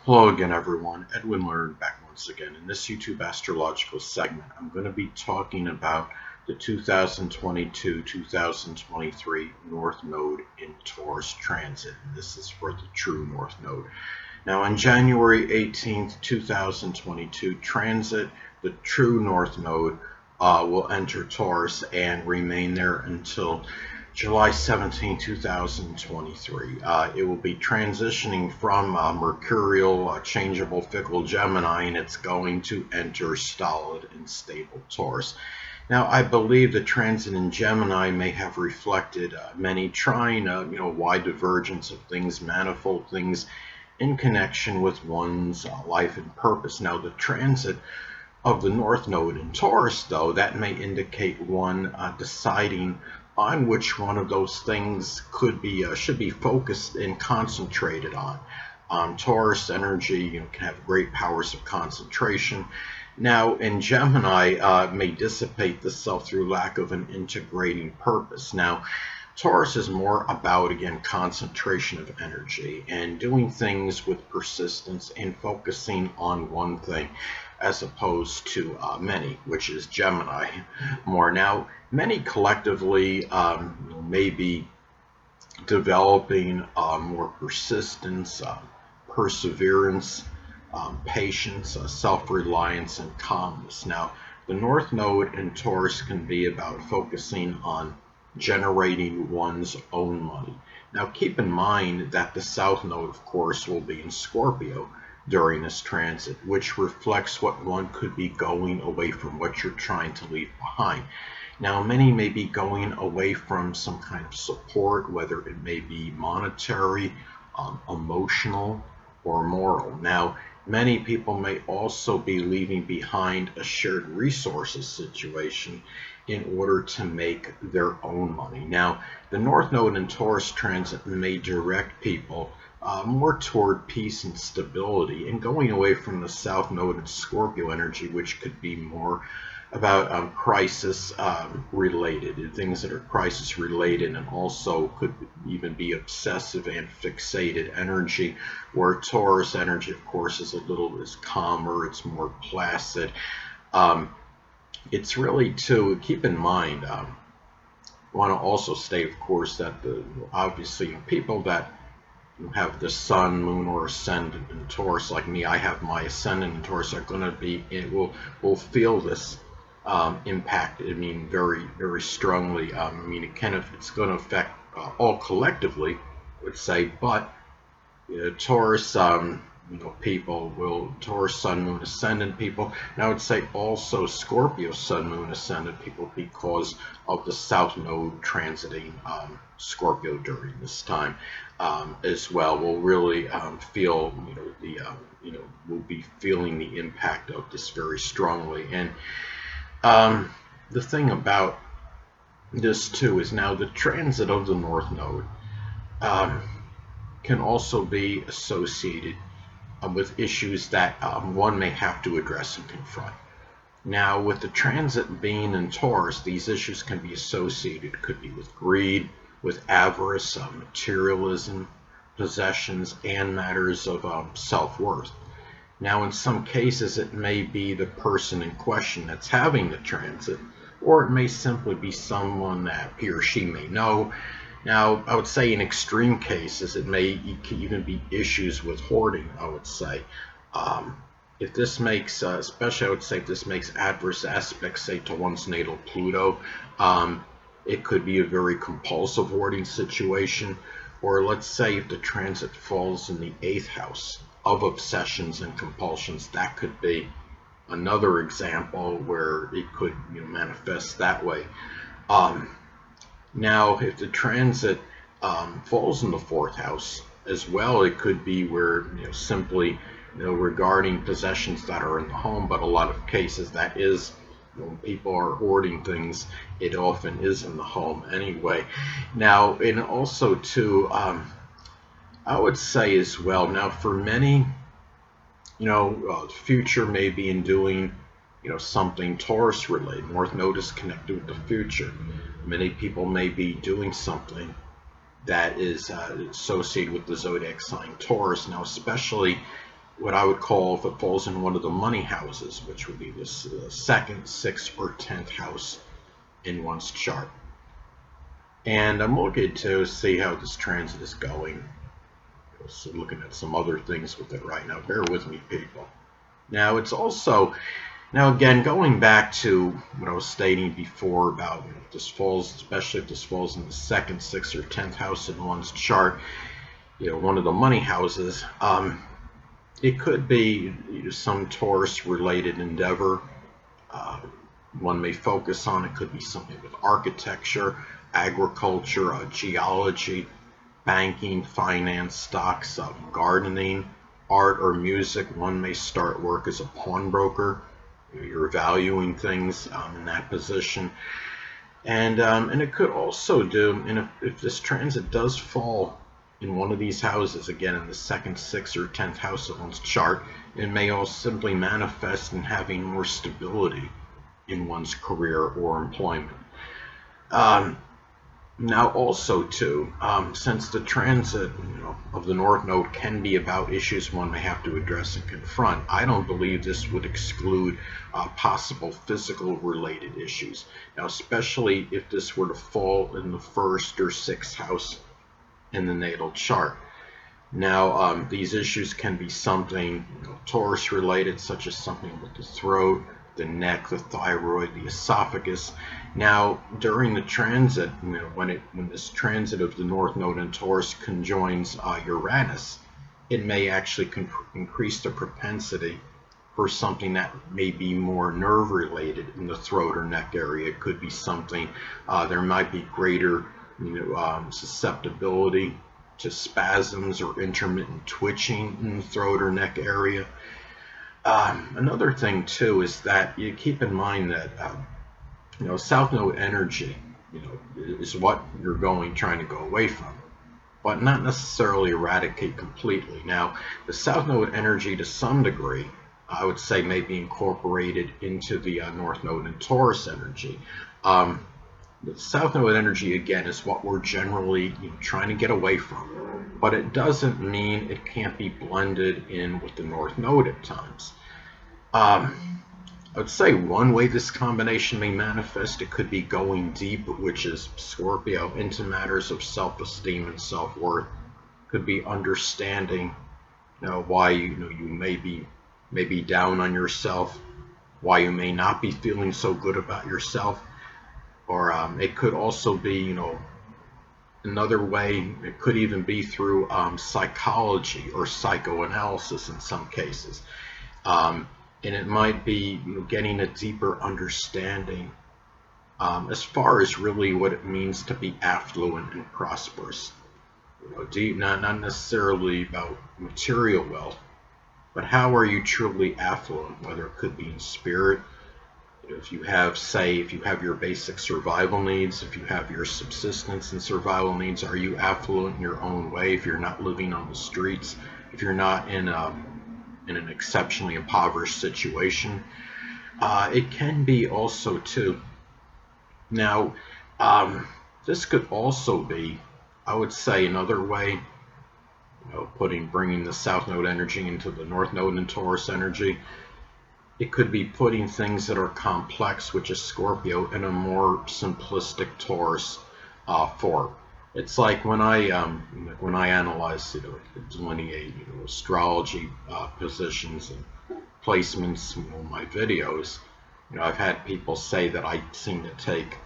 Hello again, everyone. Edwin Learnard back once again. In this YouTube astrological segment, I'm going to be talking about the 2022-2023 North Node in Taurus transit. And this is for the true North Node. Now, on January 18th, 2022 transit, the true North Node will enter Taurus and remain there until July 17, 2023. It will be transitioning from mercurial, changeable, fickle Gemini, and it's going to enter stolid and stable Taurus. Now, I believe the transit in Gemini may have reflected many trying, wide divergence of things, manifold things in connection with one's life and purpose. Now, the transit of the North Node in Taurus, though, that may indicate one deciding on which one of those things should be focused and concentrated on. Taurus energy can have great powers of concentration. Now, in Gemini, may dissipate the self through lack of an integrating purpose. Now, Taurus is more about, again, concentration of energy and doing things with persistence and focusing on one thing as opposed to many, which is Gemini more. Now, many collectively may be developing more persistence, perseverance, patience, self-reliance, and calmness. Now, the North Node in Taurus can be about focusing on generating one's own money. Now, keep in mind that the South Node, of course, will be in Scorpio during this transit, which reflects what one could be going away from, what you're trying to leave behind. Now, many may be going away from some kind of support, whether it may be monetary, emotional, or moral. Now, many people may also be leaving behind a shared resources situation in order to make their own money. Now, the North Node in Taurus transit may direct people more toward peace and stability, and going away from the South Node in Scorpio energy, which could be more about crisis related, things that are crisis related, and also could even be obsessive and fixated energy, where Taurus energy, of course, is calmer, it's more placid. It's really to keep in mind. I want to also state, of course, that obviously people that have the sun, moon, or ascendant in Taurus, like me, I have my ascendant in Taurus, are going to be, will feel this impact. I mean, very, very strongly. I mean, it's going to affect all collectively, I would say, but Taurus, people will, Taurus, sun, moon, ascendant people, and I would say also Scorpio, sun, moon, ascendant people, because of the South Node transiting Scorpio during this time as well, will really feel, will be feeling the impact of this very strongly. And the thing about this too is now the transit of the North Node can also be associated with issues that one may have to address and confront. Now, with the transit being in Taurus, these issues can be associated, could be with greed, with avarice, materialism, possessions, and matters of self-worth. Now, in some cases, it may be the person in question that's having the transit, or it may simply be someone that he or she may know. Now, I would say in extreme cases, it may even be issues with hoarding, I would say. If this makes, especially I would say if this makes adverse aspects, say, to one's natal Pluto, it could be a very compulsive hoarding situation. Or let's say if the transit falls in the 8th house of obsessions and compulsions, that could be another example where it could manifest that way. Now, if the transit falls in the 4th house as well, it could be where simply regarding possessions that are in the home, but a lot of cases that is, when people are hoarding things, it often is in the home anyway. Now, and also too, I would say as well, now for many, future may be in doing, something Taurus related. North Node is connected with the future. Many people may be doing something that is associated with the zodiac sign Taurus. Now, especially what I would call, if it falls in one of the money houses, which would be this second, sixth, or 10th house in one's chart. And I'm looking to see how this transit is going. So looking at some other things with it right now. Bear with me, people. Now it's also, now again, going back to what I was stating before about, if this falls, especially if this falls in the second, sixth, or 10th house in one's chart, one of the money houses, it could be some Taurus-related endeavor. One may focus on. It could be something with architecture, agriculture, geology, banking, finance, stocks, gardening, art, or music. One may start work as a pawnbroker. You're valuing things in that position. And it could also do, and if this transit does fall in one of these houses, again in the second, sixth, or 10th house of one's chart, it may all simply manifest in having more stability in one's career or employment. Now also too, since the transit of the North Node can be about issues one may have to address and confront, I don't believe this would exclude possible physical related issues. Now especially if this were to fall in the first or sixth house in the natal chart. Now these issues can be something Taurus related, such as something with the throat, the neck, the thyroid, the esophagus. Now, during the transit, when this transit of the North Node in Taurus conjoins Uranus, it may actually increase the propensity for something that may be more nerve-related in the throat or neck area. It could be something, there might be greater susceptibility to spasms or intermittent twitching in the throat or neck area. Another thing too is that you keep in mind that South Node energy is what you're trying to go away from, but not necessarily eradicate completely. Now the South Node energy to some degree, I would say, may be incorporated into the North Node and Taurus energy. The South Node energy, again, is what we're generally trying to get away from, but it doesn't mean it can't be blended in with the North Node at times. I would say one way this combination may manifest, it could be going deep, which is Scorpio, into matters of self-esteem and self-worth. Could be understanding why you may be down on yourself, why you may not be feeling so good about yourself. Or it could also be, another way, it could even be through psychology or psychoanalysis in some cases. And it might be getting a deeper understanding as far as really what it means to be affluent and prosperous. Not necessarily about material wealth, but how are you truly affluent, whether it could be in spirit. If you have your basic survival needs, if you have your subsistence and survival needs, are you affluent in your own way? If you're not living on the streets, if you're not in an exceptionally impoverished situation, it can be also too. Now, this could also be, I would say, another way, bringing the South Node energy into the North Node and Taurus energy. It could be putting things that are complex, which is Scorpio, in a more simplistic Taurus form. It's like when I analyze, delineate, astrology positions and placements in my videos. I've had people say that I seem to take,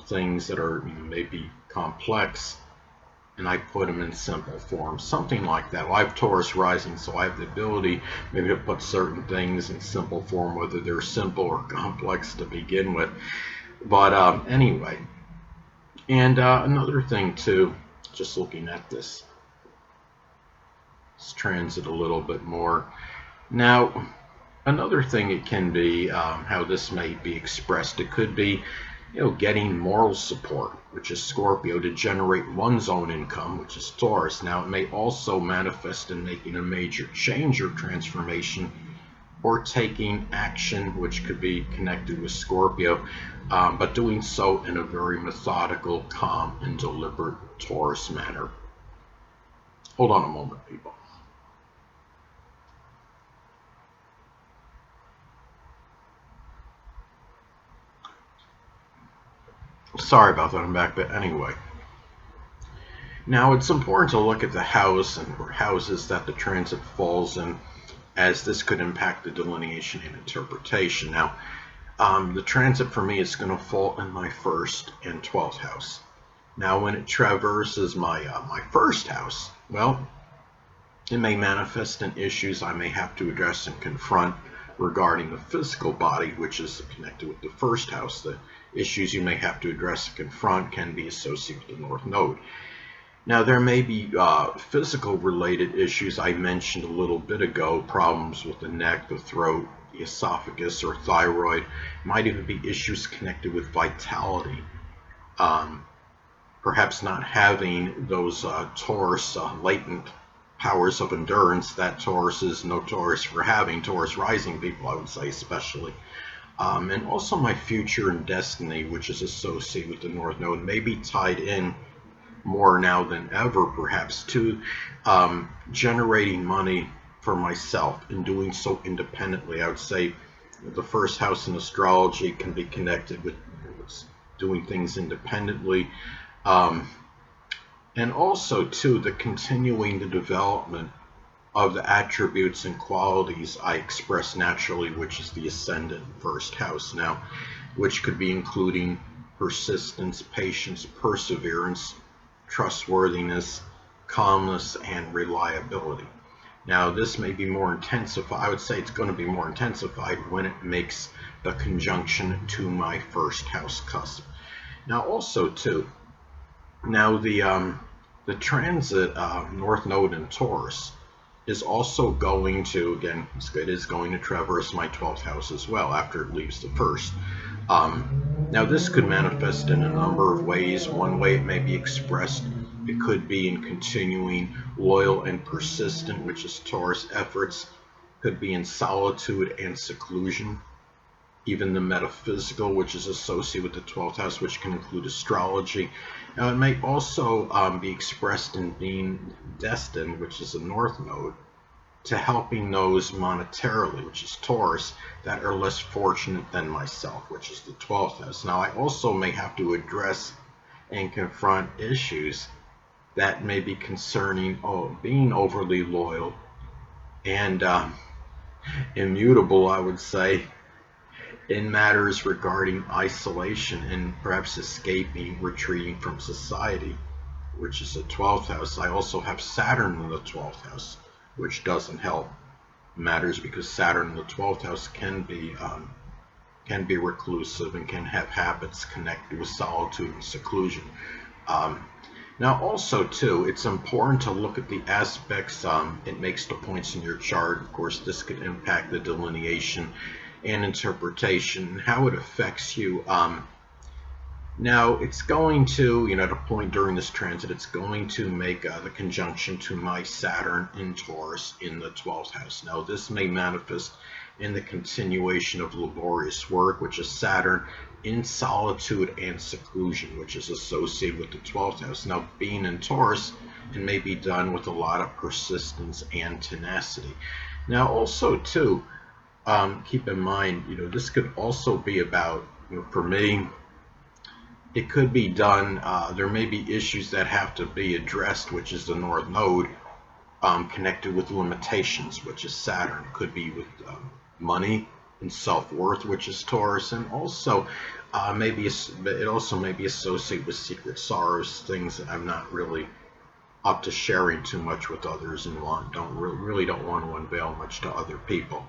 things that are maybe complex, and I put them in simple form, something like that. Well, I have Taurus rising, so I have the ability maybe to put certain things in simple form, whether they're simple or complex to begin with. But anyway, and another thing too, just looking at this transit a little bit more. Now, another thing it can be, how this may be expressed, it could be getting moral support, which is Scorpio, to generate one's own income, which is Taurus. Now, it may also manifest in making a major change or transformation, or taking action, which could be connected with Scorpio, but doing so in a very methodical, calm, and deliberate Taurus manner. Hold on a moment, people. Sorry about that, I'm back, but anyway. Now it's important to look at the house or houses that the transit falls in, as this could impact the delineation and interpretation. Now, the transit for me is going to fall in my 1st and 12th house. Now, when it traverses my first house, well, it may manifest in issues I may have to address and confront regarding the physical body, which is connected with the first house. The issues you may have to address and confront can be associated with the North Node. Now, there may be physical related issues I mentioned a little bit ago, problems with the neck, the throat, the esophagus, or thyroid. Might even be issues connected with vitality. Perhaps not having those Taurus latent powers of endurance that Taurus is notorious for having, Taurus rising people, I would say especially. And also my future and destiny, which is associated with the North Node, may be tied in more now than ever, perhaps, to generating money for myself and doing so independently. I would say the first house in astrology can be connected with doing things independently. And also, too, the continuing the development of the attributes and qualities I express naturally, which is the ascendant first house now, which could be including persistence, patience, perseverance, trustworthiness, calmness, and reliability. Now, this may be more intensified. I would say it's going to be more intensified when it makes the conjunction to my first house cusp. Now, also, too, now the transit North Node in Taurus is also going to, again, it is going to traverse my 12th house as well after it leaves the first. Now, this could manifest in a number of ways. One way it may be expressed, it could be in continuing loyal and persistent, which is Taurus efforts, could be in solitude and seclusion. Even the metaphysical, which is associated with the 12th house, which can include astrology. Now, it may also be expressed in being destined, which is the North Node, to helping those monetarily, which is Taurus, that are less fortunate than myself, which is the 12th house. Now, I also may have to address and confront issues that may be concerning being overly loyal and immutable, I would say, in matters regarding isolation and perhaps escaping, retreating from society, which is the 12th house. I also have Saturn in the 12th house, which doesn't help matters because Saturn in the 12th house can be reclusive and can have habits connected with solitude and seclusion. Now, also, too, it's important to look at the aspects it makes to points in your chart. Of course, this could impact the delineation and interpretation, how it affects you. Now, it's going to, at a point during this transit, it's going to make the conjunction to my Saturn in Taurus in the 12th house. Now, this may manifest in the continuation of laborious work, which is Saturn in solitude and seclusion, which is associated with the 12th house. Now, being in Taurus, it may be done with a lot of persistence and tenacity. Now, also, too, keep in mind, this could also be about, for me, it could be done, there may be issues that have to be addressed, which is the North Node, connected with limitations, which is Saturn. Could be with money and self-worth, which is Taurus, and also it also may be associated with secret sorrows, things that I'm not really up to sharing too much with others and really don't want to unveil much to other people.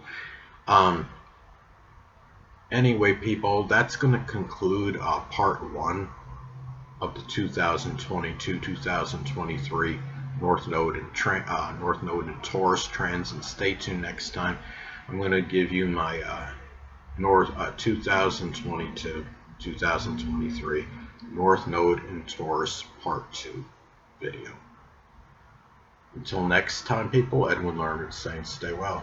Anyway, people, that's going to conclude part 1 of the 2022-2023 North Node and Taurus transit. Stay tuned next time. I'm going to give you my 2022-2023 North Node and Taurus part 2 video. Until next time, people, Edwin Learnard saying stay well.